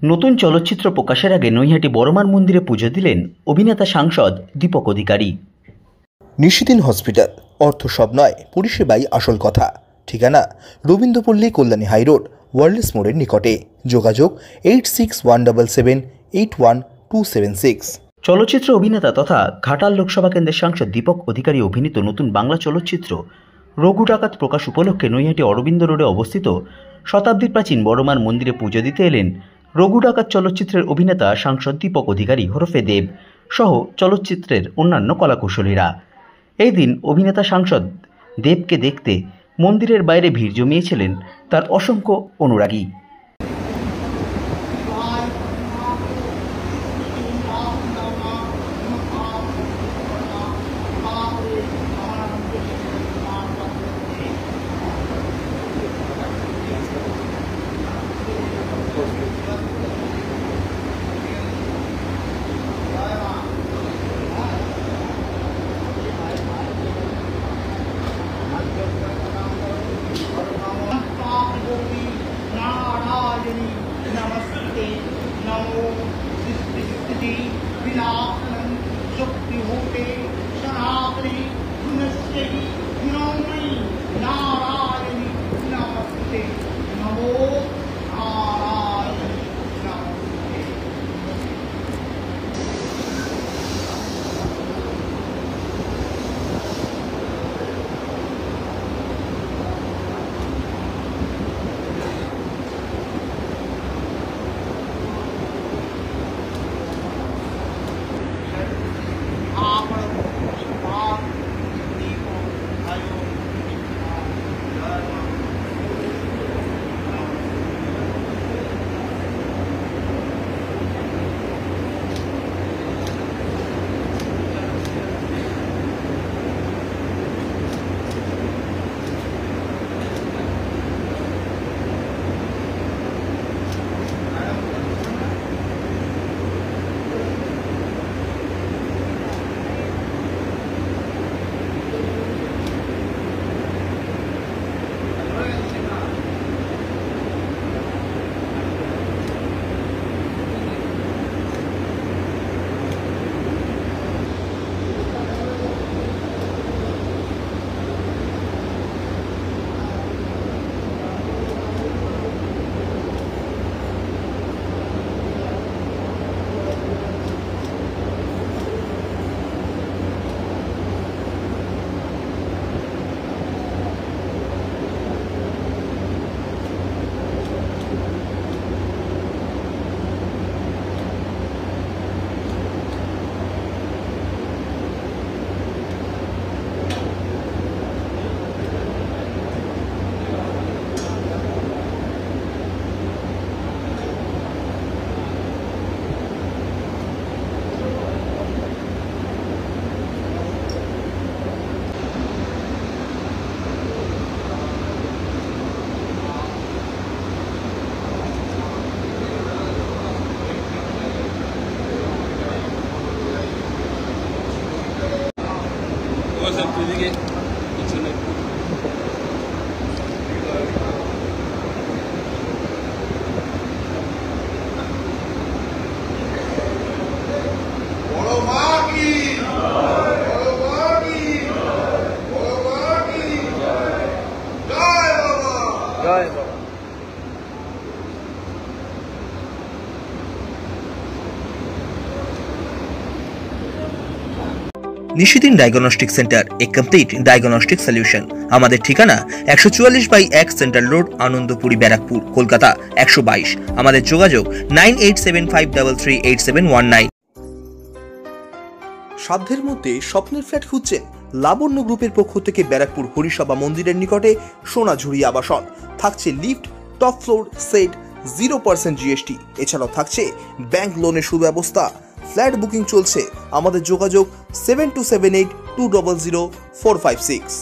নতুন চলচ্চিত্র প্রকাশের আগে নৈহাটি বড়মার মন্দিরে পুজো দিলেন অভিনেতা সাংসদ দীপক অধিকারী। নিশিদিন হসপিটাল, অর্থ সব নয়, পরিষেবাই আসল কথা। ঠিকানা রবীন্দ্রপল্লী, কল্যাণী হাইরোড, ওয়ার্ল্ডস মোড়ের নিকটে। যোগাযোগ 8617781276। চলচ্চিত্র অভিনেতা তথা ঘাটাল লোকসভা কেন্দ্রের সাংসদ দীপক অধিকারী অভিনীত নতুন বাংলা চলচ্চিত্র রঘু ডাকাত প্রকাশ উপলক্ষে নৈহাটি অরবিন্দ রোডে অবস্থিত শতাব্দী প্রাচীন বড়মার মন্দিরে পুজো দিতে এলেন রঘু ডাকাত চলচ্চিত্রের অভিনেতা সাংসদ দীপক অধিকারী ওরফে দেব সহ চলচ্চিত্রের অন্যান্য কলাকুশলীরা। এই দিন অভিনেতা সাংসদ দেবকে দেখতে মন্দিরের বাইরে ভিড় জমিয়েছিলেন তার অসংখ্য অনুরাগী। नमस्ते नमो स्थिति विनाशनं शक्तिभूते सनातने गुणश्री गुणमयी नारायणी नमस्ते नमो नारायणी नमस्ते। নিশিদিন ডায়াগনস্টিক সেন্টার, এ কমপ্লিট ডায়াগনস্টিক সলিউশন। আমাদের ঠিকানা 144/1 সেন্ট্রাল রোড, আনন্দপুরি, ব্যারাকপুর, কলকাতা 122। আমাদের যোগাযোগ 9875338719। সাধ্যের মধ্যে স্বপ্নের ফ্ল্যাট খুঁজছেন? লাবণ্য গ্রুপের পক্ষ থেকে ব্যারাকপুর হরিসভা মন্দিরের নিকটে সোনাঝুরি আবাসন। থাকছে lift, top floor, set, 0% GST। এছাড়াও থাকছে ব্যাংক লোনের সুব্যবস্থা। ফ্ল্যাট বুকিং চলছে। আমাদের যোগাযোগ 7278200456।